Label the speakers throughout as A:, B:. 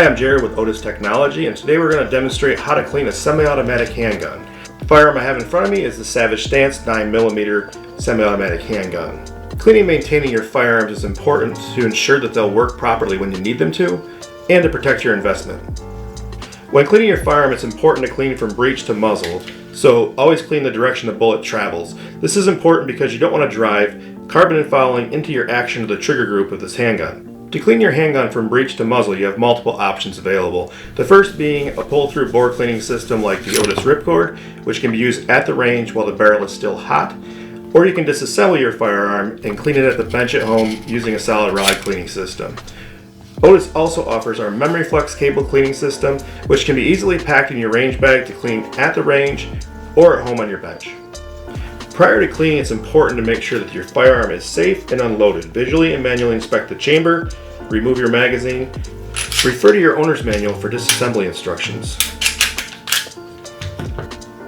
A: Hi, I'm Jared with Otis Technology, and today we're going to demonstrate how to clean a semi-automatic handgun. The firearm I have in front of me is the Savage Stance 9mm semi-automatic handgun. Cleaning and maintaining your firearms is important to ensure that they'll work properly when you need them to, and to protect your investment. When cleaning your firearm, it's important to clean from breech to muzzle, so always clean the direction the bullet travels. This is important because you don't want to drive carbon and fouling into your action of the trigger group of this handgun. To clean your handgun from breech to muzzle, you have multiple options available. The first being a pull-through bore cleaning system like the Otis Ripcord, which can be used at the range while the barrel is still hot, or you can disassemble your firearm and clean it at the bench at home using a solid rod cleaning system. Otis also offers our Memory Flex cable cleaning system, which can be easily packed in your range bag to clean at the range or at home on your bench. Prior to cleaning, it's important to make sure that your firearm is safe and unloaded. Visually and manually inspect the chamber, remove your magazine, refer to your owner's manual for disassembly instructions.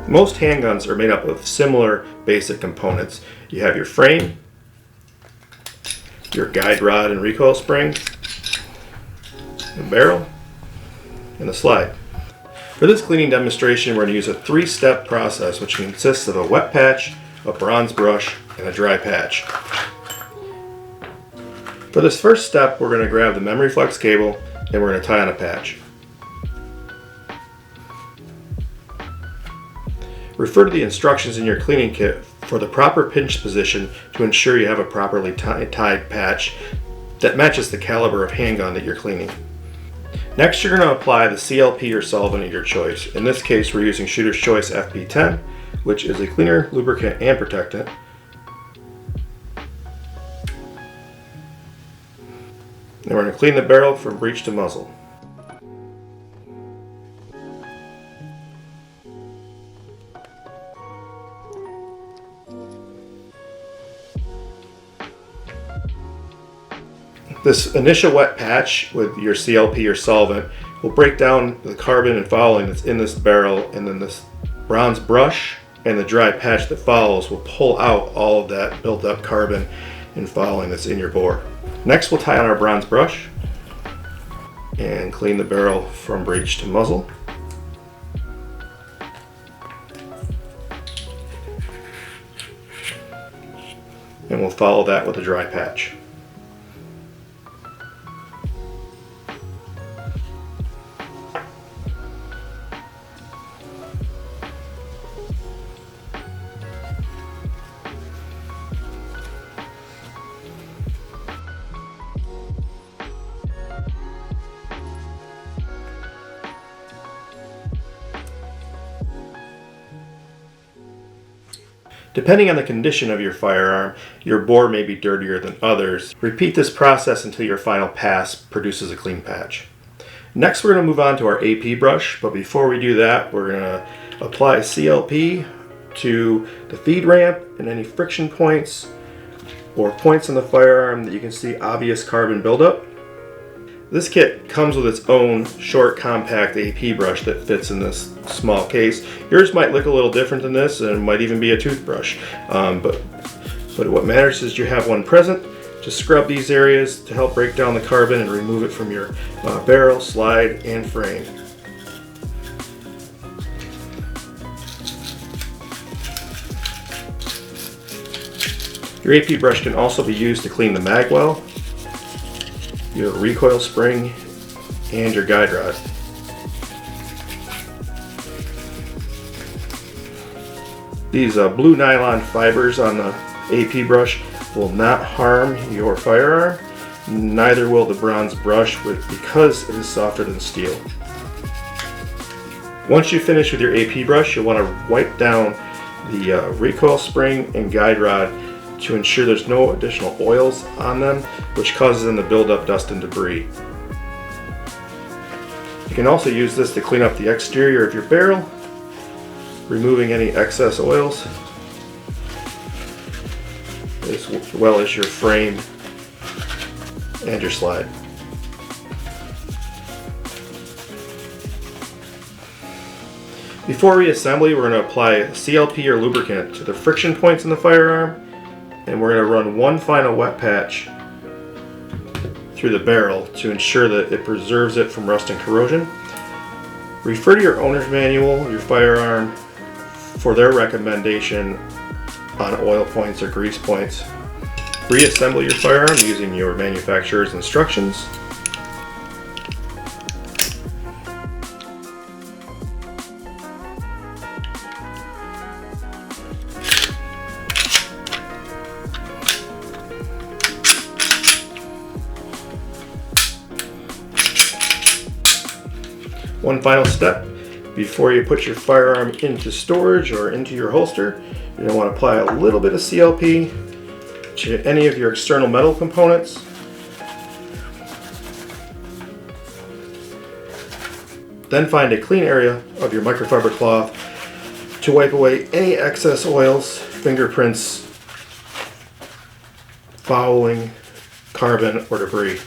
A: Most handguns are made up of similar basic components. You have your frame, your guide rod and recoil spring, the barrel, and the slide. For this cleaning demonstration, we're going to use a 3-step process which consists of a wet patch, a bronze brush, and a dry patch. For this first step, we're going to grab the Memory Flex cable and we're going to tie on a patch. Refer to the instructions in your cleaning kit for the proper pinch position to ensure you have a properly tied patch that matches the caliber of handgun that you're cleaning. Next, you're going to apply the CLP or solvent of your choice. In this case, we're using Shooter's Choice FP10, which is a cleaner, lubricant, and protectant. And we're going to clean the barrel from breech to muzzle. This initial wet patch with your CLP or solvent will break down the carbon and fouling that's in this barrel, and then this bronze brush and the dry patch that follows will pull out all of that built up carbon and fouling that's in your bore. Next, we'll tie on our bronze brush and clean the barrel from breech to muzzle. And we'll follow that with a dry patch. Depending on the condition of your firearm, your bore may be dirtier than others. Repeat this process until your final pass produces a clean patch. Next, we're going to move on to our AP brush, but before we do that, we're going to apply CLP to the feed ramp and any friction points or points on the firearm that you can see obvious carbon buildup. This kit comes with its own short, compact AP brush that fits in this small case. Yours might look a little different than this, and it might even be a toothbrush. But what matters is you have one present. Just scrub these areas to help break down the carbon and remove it from your barrel, slide, and frame. Your AP brush can also be used to clean the mag well, your recoil spring, and your guide rod. These blue nylon fibers on the AP brush will not harm your firearm, neither will the bronze brush because it is softer than steel. Once you finish with your AP brush, you'll want to wipe down the recoil spring and guide rod to ensure there's no additional oils on them, which causes them to build up dust and debris. You can also use this to clean up the exterior of your barrel, removing any excess oils, as well as your frame and your slide. Before reassembly, we're going to apply CLP or lubricant to the friction points in the firearm, and we're going to run one final wet patch through the barrel to ensure that it preserves it from rust and corrosion. Refer to your owner's manual, your firearm, for their recommendation on oil points or grease points. Reassemble your firearm using your manufacturer's instructions. One final step before you put your firearm into storage or into your holster, you're going to want to apply a little bit of CLP to any of your external metal components. Then find a clean area of your microfiber cloth to wipe away any excess oils, fingerprints, fouling, carbon, or debris.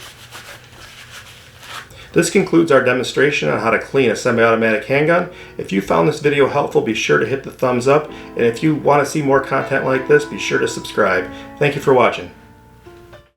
A: This concludes our demonstration on how to clean a semi-automatic handgun. If you found this video helpful, be sure to hit the thumbs up. And if you want to see more content like this, be sure to subscribe. Thank you for watching.